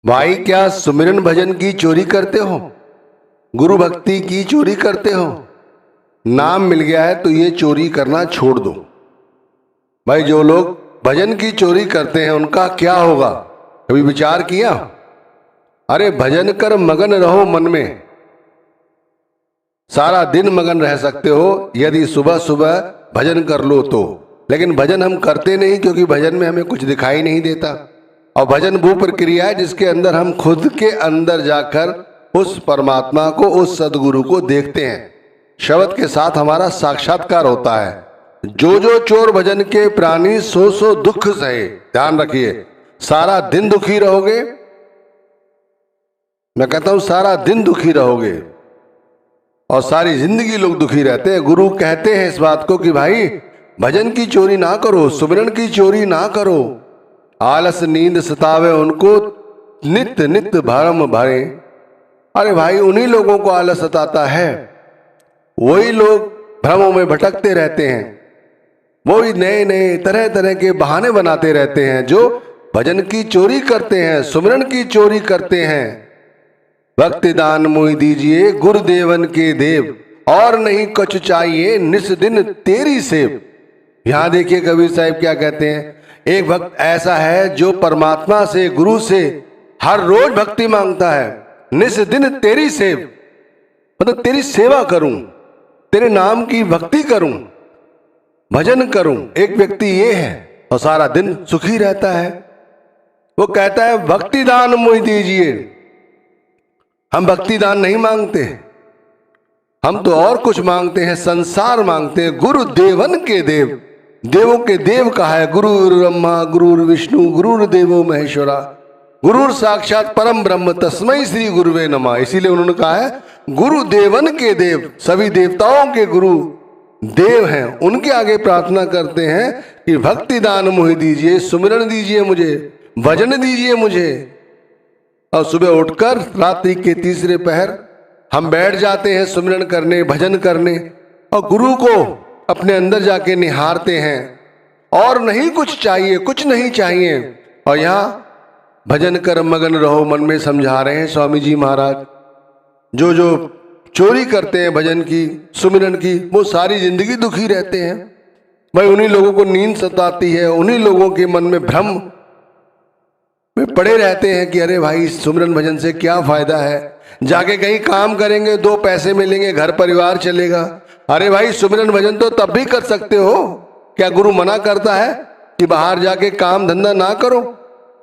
भाई क्या सुमिरन भजन की चोरी करते हो? गुरु भक्ति की चोरी करते हो? नाम मिल गया है तो ये चोरी करना छोड़ दो। भाई जो लोग भजन की चोरी करते हैं उनका क्या होगा, कभी विचार किया? अरे भजन कर मगन रहो मन में, सारा दिन मगन रह सकते हो यदि सुबह सुबह भजन कर लो तो। लेकिन भजन हम करते नहीं क्योंकि भजन में हमें कुछ दिखाई नहीं देता। और भजन वो प्रक्रिया है जिसके अंदर हम खुद के अंदर जाकर उस परमात्मा को, उस सदगुरु को देखते हैं। शब्द के साथ हमारा साक्षात्कार होता है। जो जो चोर भजन के प्राणी सो सो दुख सहे। ध्यान रखिए, सारा दिन दुखी रहोगे। मैं कहता हूं सारा दिन दुखी रहोगे और सारी जिंदगी लोग दुखी रहते हैं। गुरु कहते हैं इस बात को कि भाई भजन की चोरी ना करो, सुमिरन की चोरी ना करो। आलस नींद सतावे उनको नित्य नित्य भरम भरे। अरे भाई उन्हीं लोगों को आलस सताता है, वही लोग भ्रमों में भटकते रहते हैं, वही नए नए तरह तरह के बहाने बनाते रहते हैं जो भजन की चोरी करते हैं, सुमिरन की चोरी करते हैं। भक्ति दान मोहि दीजिए गुरुदेवन के देव, और नहीं कुछ चाहिए निस दिन तेरी सेव। यहां देखिए कबीर साहब क्या कहते हैं। एक भक्त ऐसा है जो परमात्मा से, गुरु से हर रोज भक्ति मांगता है। निस दिन तेरी सेव मतलब तेरी सेवा करूं, तेरे नाम की भक्ति करूं, भजन करूं। एक व्यक्ति ये है और सारा दिन सुखी रहता है। वो कहता है भक्ति दान मोहि दीजिए। हम भक्ति दान नहीं मांगते, हम तो और कुछ मांगते हैं, संसार मांगते हैं। गुरु देवन के देव, देवों के देव कहा है। गुरु ब्रह्मा गुरु विष्णु गुरुर्देवो महेश्वरा, गुरु साक्षात परम ब्रह्म तस्मै श्री गुरुवे नमः। इसीलिए उन्होंने कहा है गुरु देवन के देव, सभी देवताओं के गुरु देव हैं। उनके आगे प्रार्थना करते हैं कि भक्ति दान मोहि दीजिए, सुमिरन दीजिए मुझे, भजन दीजिए मुझे। और सुबह उठकर रात्रि के तीसरे पहर हम बैठ जाते हैं सुमिरन करने, भजन करने, और गुरु को अपने अंदर जाके निहारते हैं। और नहीं कुछ चाहिए, कुछ नहीं चाहिए। और यहाँ भजन कर मगन रहो मन में समझा रहे हैं स्वामी जी महाराज। जो जो चोरी करते हैं भजन की, सुमिरन की, वो सारी जिंदगी दुखी रहते हैं। भाई उन्हीं लोगों को नींद सताती है, उन्हीं लोगों के मन में भ्रम में पड़े रहते हैं कि अरे भाई सुमिरन भजन से क्या फायदा है, जाके कहीं काम करेंगे, दो पैसे मिलेंगे, घर परिवार चलेगा। अरे भाई सुमिरन भजन तो तब भी कर सकते हो। क्या गुरु मना करता है कि बाहर जाके काम धंधा ना करो?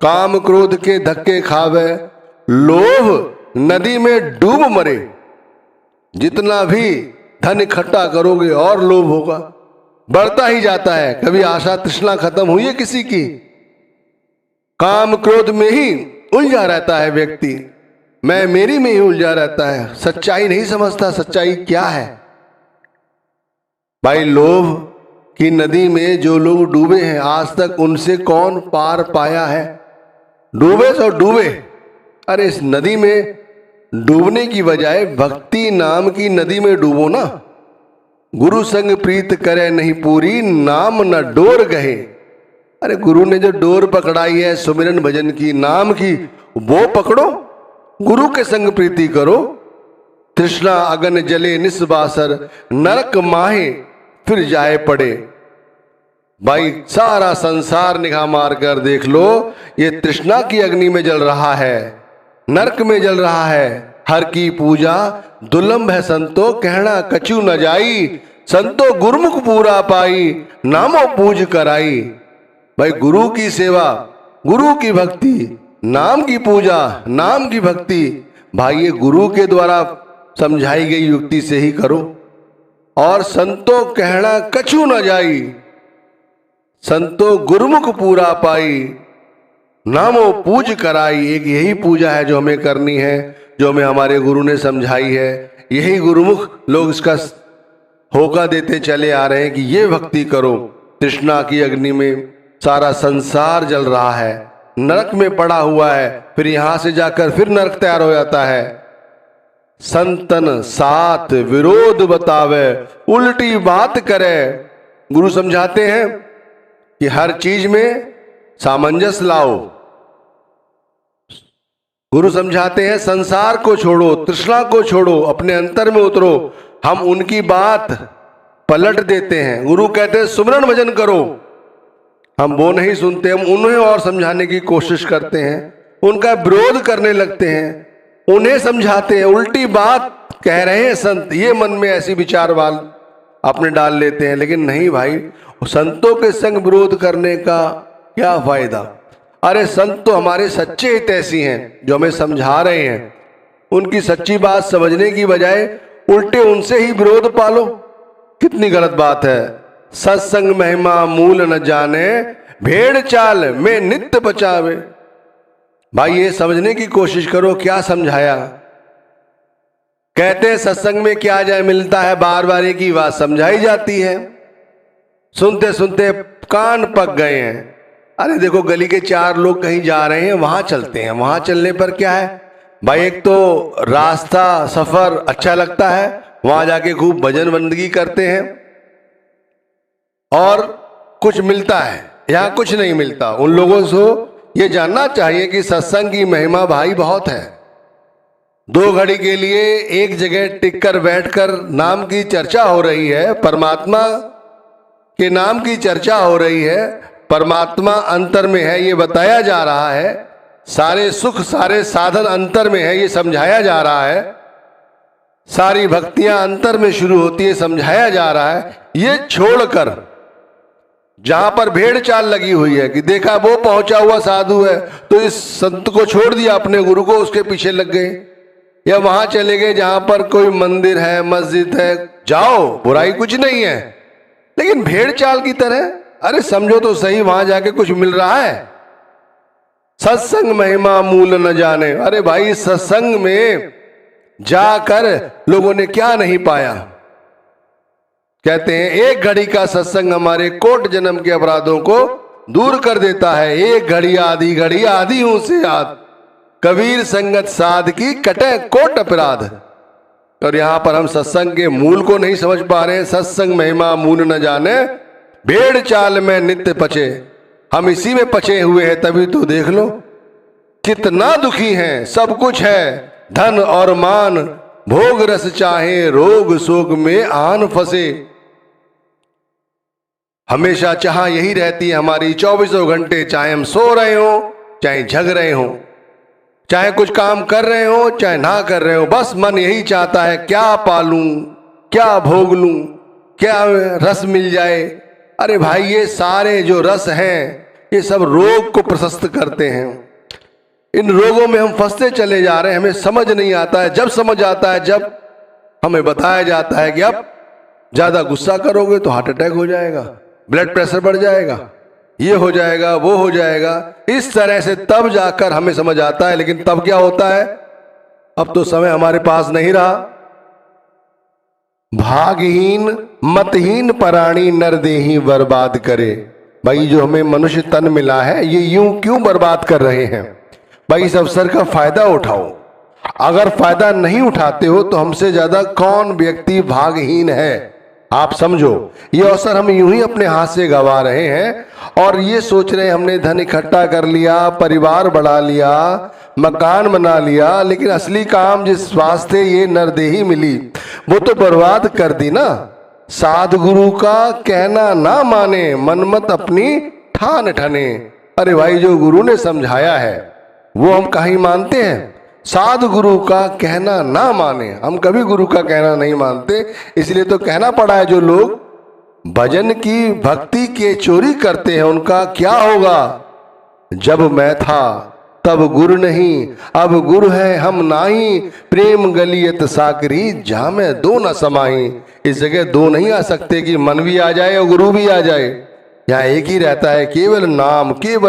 काम क्रोध के धक्के खावे, लोभ नदी में डूब मरे। जितना भी धन इकट्ठा करोगे और लोभ होगा, बढ़ता ही जाता है। कभी आशा तृष्णा खत्म हुई है किसी की? काम क्रोध में ही उलझा रहता है व्यक्ति, मैं मेरी में ही उलझा रहता है, सच्चाई नहीं समझता सच्चाई क्या है। भाई लोभ की नदी में जो लोग डूबे हैं आज तक उनसे कौन पार पाया है? डूबे तो डूबे। अरे इस नदी में डूबने की बजाय भक्ति नाम की नदी में डूबो ना। गुरु संग प्रीत करे नहीं पूरी, नाम न डोर गहे। अरे गुरु ने जो डोर पकड़ाई है सुमिरन भजन की, नाम की, वो पकड़ो, गुरु के संग प्रीति करो। तृष्णा अगन जले निस्बासर, नरक माहे फिर जाए पड़े। भाई सारा संसार निगाह मार कर देख लो, ये तृष्णा की अग्नि में जल रहा है, नरक में जल रहा है। हर की पूजा दुर्लभ है संतो, कहना कछु न जाई। संतो गुरुमुख पूरा पाई, नामो पूज कराई। भाई गुरु की सेवा, गुरु की भक्ति, नाम की पूजा, नाम की भक्ति, भाई ये गुरु के द्वारा समझाई गई युक्ति से ही करो। और संतो कहना कछु न जाई, संतो गुरुमुख पूरा पाई, नामो पूज कराई। एक यही पूजा है जो हमें करनी है, जो हमें हमारे गुरु ने समझाई है। यही गुरुमुख लोग इसका होका देते चले आ रहे हैं कि ये भक्ति करो। तृष्णा की अग्नि में सारा संसार जल रहा है, नरक में पड़ा हुआ है, फिर यहां से जाकर फिर नरक तैयार हो जाता है। संतन साथ विरोध बतावे, उल्टी बात करे। गुरु समझाते हैं कि हर चीज में सामंजस्य लाओ। गुरु समझाते हैं संसार को छोड़ो, तृष्णा को छोड़ो, अपने अंतर में उतरो। हम उनकी बात पलट देते हैं। गुरु कहते हैं सुमरन भजन करो, हम वो नहीं सुनते, हम उन्हें और समझाने की कोशिश करते हैं, उनका विरोध करने लगते हैं, उन्हें समझाते हैं, उल्टी बात कह रहे हैं संत, ये मन में ऐसी विचार वाल अपने डाल लेते हैं। लेकिन नहीं भाई, संतों के संग विरोध करने का क्या फायदा। अरे संत तो हमारे सच्चे हितैषी हैं जो हमें समझा रहे हैं, उनकी सच्ची बात समझने की बजाय उल्टे उनसे ही विरोध पालो, कितनी गलत बात है। सत्संग महिमा मूल न जाने, भेड़ चाल में नित्य बचावे। भाई ये समझने की कोशिश करो क्या समझाया। कहते हैं सत्संग में क्या जाए मिलता है, बार बार एक ही बात समझाई जाती है, सुनते सुनते कान पक गए हैं। अरे देखो गली के 4 लोग कहीं जा रहे हैं, वहां चलते हैं, वहां चलने पर क्या है भाई, एक तो रास्ता सफर अच्छा लगता है, वहां जाके खूब भजन बंदगी करते हैं और कुछ मिलता है, यहां कुछ नहीं मिलता। उन लोगों से ये जानना चाहिए कि सत्संग की महिमा भाई बहुत है। 2 घड़ी के लिए एक जगह टिककर बैठकर नाम की चर्चा हो रही है, परमात्मा के नाम की चर्चा हो रही है, परमात्मा अंतर में है ये बताया जा रहा है, सारे सुख सारे साधन अंतर में है ये समझाया जा रहा है, सारी भक्तियां अंतर में शुरू होती है समझाया जा रहा है। ये छोड़कर जहां पर भेड़ चाल लगी हुई है कि देखा वो पहुंचा हुआ साधु है तो इस संत को छोड़ दिया, अपने गुरु को उसके पीछे लग गए, या वहां चले गए जहां पर कोई मंदिर है मस्जिद है, जाओ बुराई कुछ नहीं है, लेकिन भेड़ चाल की तरह अरे समझो तो सही वहां जाके कुछ मिल रहा है। सत्संग महिमा मूल न जाने, अरे भाई सत्संग में जाकर लोगों ने क्या नहीं पाया। कहते हैं 1 घड़ी का सत्संग हमारे कोट जन्म के अपराधों को दूर कर देता है। 1 घड़ी आधी हूं से याद, कबीर संगत साध की कटे कोट अपराध। और यहां पर हम सत्संग के मूल को नहीं समझ पा रहे हैं। सत्संग महिमा मूल न जाने, भेड़ चाल में नित्य पचे। हम इसी में पचे हुए हैं, तभी तो देख लो कितना दुखी हैं। सब कुछ है धन और मान, भोग रस चाहे, रोग शोक में आन फंसे। हमेशा चाह यही रहती है हमारी 24 घंटे, चाहे हम सो रहे हो चाहे जग रहे हो, चाहे कुछ काम कर रहे हो चाहे ना कर रहे हो, बस मन यही चाहता है क्या पालूं, क्या भोग लूं, क्या रस मिल जाए। अरे भाई ये सारे जो रस हैं ये सब रोग को प्रशस्त करते हैं। इन रोगों में हम फंसते चले जा रहे हैं, हमें समझ नहीं आता है। जब समझ आता है जब हमें बताया जाता है कि अब ज्यादा गुस्सा करोगे तो हार्ट अटैक हो जाएगा, ब्लड प्रेशर बढ़ जाएगा, ये हो जाएगा वो हो जाएगा, इस तरह से तब जाकर हमें समझ आता है। लेकिन तब क्या होता है, अब तो समय हमारे पास नहीं रहा। भागहीन मतहीन प्राणी नरदेही बर्बाद करे। भाई जो हमें मनुष्य तन मिला है ये यूं क्यों बर्बाद कर रहे हैं। भाई इस अवसर का फायदा उठाओ। अगर फायदा नहीं उठाते हो तो हमसे ज्यादा कौन व्यक्ति भागहीन है, आप समझो। ये अवसर हम यूं ही अपने हाथ से गवा रहे हैं और ये सोच रहे हैं हमने धन इकट्ठा कर लिया, परिवार बढ़ा लिया, मकान बना लिया, लेकिन असली काम जिस वास्ते ये नरदेही मिली वो तो बर्बाद कर दी ना। साधु गुरु का कहना ना माने, मनमत अपनी ठान ठने। अरे भाई जो गुरु ने समझाया है वो हम कहीं मानते हैं। साधु गुरु का कहना ना माने, हम कभी गुरु का कहना नहीं मानते, इसलिए तो कहना पड़ा है जो लोग भजन की भक्ति के चोरी करते हैं उनका क्या होगा। जब मैं था तब गुरु नहीं, अब गुरु है हम नाही, प्रेम गलियत साकरी जहां में 2 न समाई। इस जगह 2 नहीं आ सकते कि मन भी आ जाए और गुरु भी आ जाए, यहाँ एक ही रहता है, केवल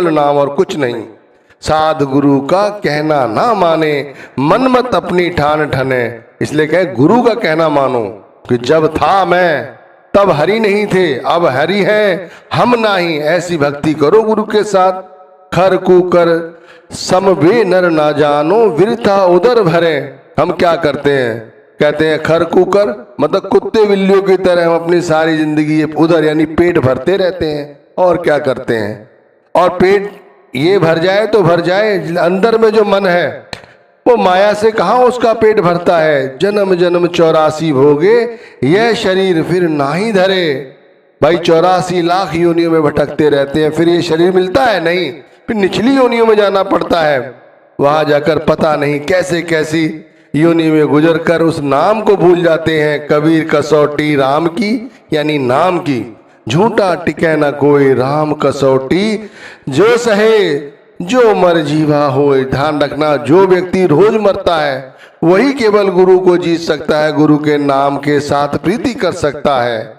नाम और कुछ नहीं। साध गुरु का कहना ना माने, मनमत अपनी ठान ठने। इसलिए कहे गुरु का कहना मानो कि जब था मैं तब हरि नहीं थे, अब हरि है हम नाही। ऐसी भक्ति करो गुरु के साथ। खर कुकर सम वे नर ना जानो, विरथा उदर भरे। हम क्या करते हैं, कहते हैं खर कुकर मतलब कुत्ते बिल्लियों की तरह हम अपनी सारी जिंदगी उधर यानी पेट भरते रहते हैं। और क्या करते हैं, और पेट ये भर जाए तो भर जाए, अंदर में जो मन है वो माया से कहाँ उसका पेट भरता है। जन्म जन्म 84 भोगे, यह शरीर फिर नाही धरे। भाई 84 लाख योनियों में भटकते रहते हैं, फिर ये शरीर मिलता है नहीं, फिर निचली योनियों में जाना पड़ता है। वहां जाकर पता नहीं कैसे कैसी योनि में गुजर कर उस नाम को भूल जाते हैं। कबीर कसौटी राम की, यानी नाम की, झूठा टिके न कोई राम कसौटी। जो सहे जो मर जीवा हो। ध्यान रखना, जो व्यक्ति रोज मरता है वही केवल गुरु को जीत सकता है, गुरु के नाम के साथ प्रीति कर सकता है।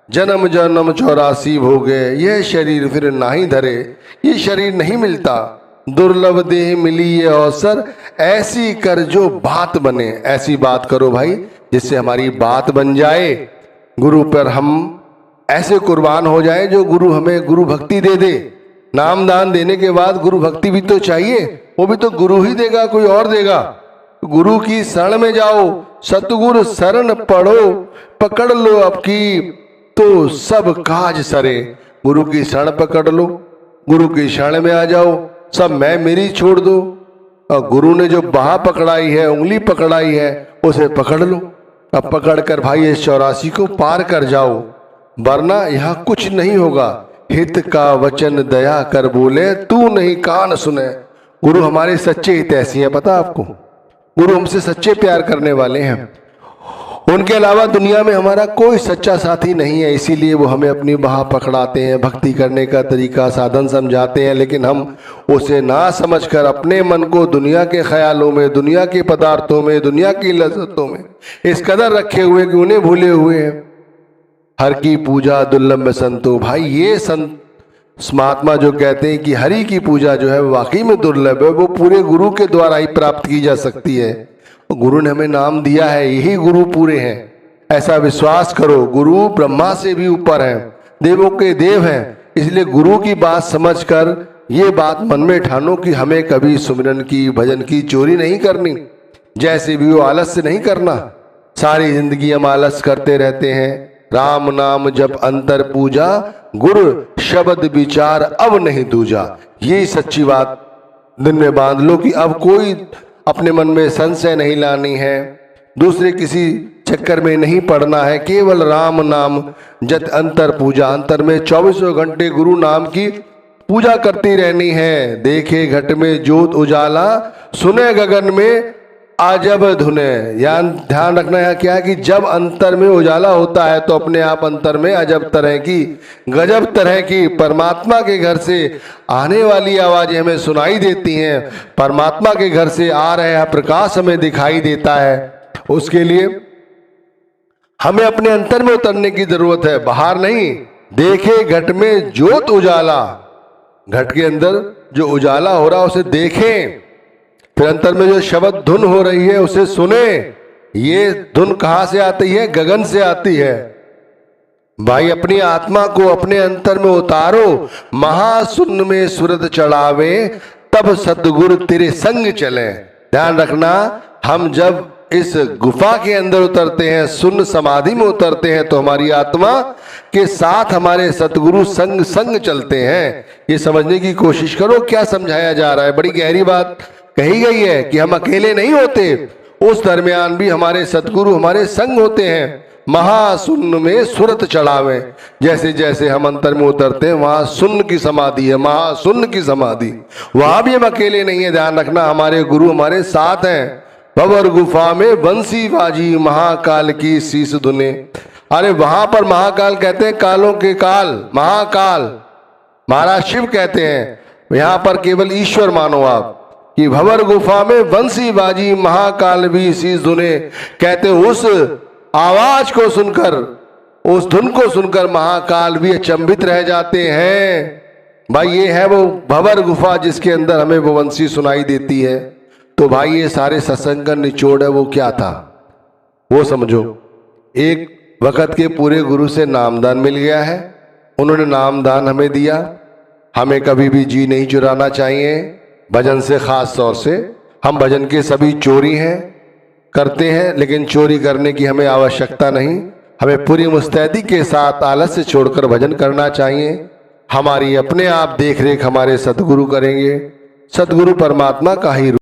जन्म जन्म 84 भोगे, यह शरीर फिर नाही धरे। ये शरीर नहीं मिलता, दुर्लभ देह मिली ये अवसर। ऐसी कर जो बात बने, ऐसी बात करो भाई जिससे हमारी बात बन जाए। गुरु पर हम ऐसे कुर्बान हो जाए जो गुरु हमें गुरु भक्ति दे दे। नाम दान देने के बाद गुरु भक्ति भी तो चाहिए, वो भी तो गुरु ही देगा, कोई और देगा। गुरु की शरण में जाओ, सतगुरु शरण पढ़ो, पकड़ लो अब की तो सब काज सरे। गुरु की शरण पकड़ लो, गुरु की शरण में आ जाओ, सब मैं मेरी छोड़ दो। और गुरु ने जो बाह पकड़ाई है, उंगली पकड़ाई है, उसे पकड़ लो। अब पकड़ कर भाई इस 84 को पार कर जाओ, वरना यहाँ कुछ नहीं होगा। हित का वचन दया कर बोले, तू नहीं कान सुने। गुरु हमारे सच्चे हितैषी हैं, पता आपको। गुरु हमसे सच्चे प्यार करने वाले हैं, उनके अलावा दुनिया में हमारा कोई सच्चा साथी नहीं है। इसीलिए वो हमें अपनी बाह पकड़ाते हैं, भक्ति करने का तरीका साधन समझाते हैं, लेकिन हम उसे ना समझकर अपने मन को दुनिया के ख्यालों में, दुनिया के पदार्थों में, दुनिया की लज्जतों में इस कदर रखे हुए कि उन्हें भूले हुए हैं। हर की पूजा दुर्लभ में संतो। भाई ये संत महात्मा जो कहते हैं कि हरि की पूजा जो है वाकई में दुर्लभ है, वो पूरे गुरु के द्वारा ही प्राप्त की जा सकती है। गुरु ने हमें नाम दिया है, यही गुरु पूरे हैं, ऐसा विश्वास करो। गुरु ब्रह्मा से भी ऊपर हैं, देवों के देव हैं। इसलिए गुरु की बात समझकर ये बात मन में ठानो कि हमें कभी सुमिरन की, भजन की चोरी नहीं करनी, जैसे भी वो आलस्य नहीं करना। सारी जिंदगी हम आलस करते रहते हैं। राम नाम जब अंतर पूजा, गुरु शब्द विचार अब नहीं दूजा। यही सच्ची बात दिन में बांध लो कि अब कोई अपने मन में संशय नहीं लानी है, दूसरे किसी चक्कर में नहीं पड़ना है। केवल राम नाम जत अंतर पूजा, अंतर में 24 घंटे गुरु नाम की पूजा करती रहनी है। देखे घट में ज्योत उजाला, सुने गगन में आजब धुने। ध्यान रखना है क्या है कि जब अंतर में उजाला होता है तो अपने आप अंतर में अजब तरह की, गजब तरह की परमात्मा के घर से आने वाली आवाजें हमें सुनाई देती हैं। परमात्मा के घर से आ रहा प्रकाश हमें दिखाई देता है। उसके लिए हमें अपने अंतर में उतरने की जरूरत है, बाहर नहीं। देखे घट में ज्योत उजाला, घट के अंदर जो उजाला हो रहा है उसे देखें। फिर अंतर में जो शब्द धुन हो रही है उसे सुने। ये धुन कहां से आती है? गगन से आती है। भाई अपनी आत्मा को अपने अंतर में उतारो। महाशून्य में सूरत चढ़ावे, तब सतगुरु तेरे संग चले। ध्यान रखना, हम जब इस गुफा के अंदर उतरते हैं, शून्य समाधि में उतरते हैं, तो हमारी आत्मा के साथ हमारे सतगुरु संग संग चलते हैं। ये समझने की कोशिश करो क्या समझाया जा रहा है। बड़ी गहरी बात कही गई है कि हम अकेले नहीं होते, उस दरमियान भी हमारे सतगुरु हमारे संग होते हैं। महाशून्य में सुरत चढ़ावे, जैसे जैसे हम अंतर में उतरते हैं वहां शून्य की समाधि है, महाशून्य की समाधि। वहां भी हम अकेले नहीं है। ध्यान रखना, हमारे गुरु हमारे साथ हैं। भंवर गुफा में बंसी बाजी, महाकाल की शीश धुने। अरे वहां पर महाकाल कहते हैं कालों के काल, महाकाल महाराज शिव कहते हैं। यहाँ पर केवल ईश्वर मानो आप कि भंवर गुफा में बंसी बाजी, महाकाल भी शीश धुने। कहते उस आवाज को सुनकर, उस धुन को सुनकर महाकाल भी अचंभित रह जाते हैं। भाई ये है वो भंवर गुफा जिसके अंदर हमें वो बंसी सुनाई देती है। तो भाई ये सारे सत्संग का निचोड़ है, वो क्या था वो समझो। एक वक्त के पूरे गुरु से नामदान मिल गया है, उन्होंने नामदान हमें दिया। हमें कभी भी जी नहीं चुराना चाहिए, भजन से खास तौर से। हम भजन के सभी चोरी हैं, करते हैं, लेकिन चोरी करने की हमें आवश्यकता नहीं। हमें पूरी मुस्तैदी के साथ आलस्य छोड़कर भजन करना चाहिए। हमारी अपने आप देख रेख हमारे सतगुरु करेंगे। सतगुरु परमात्मा का ही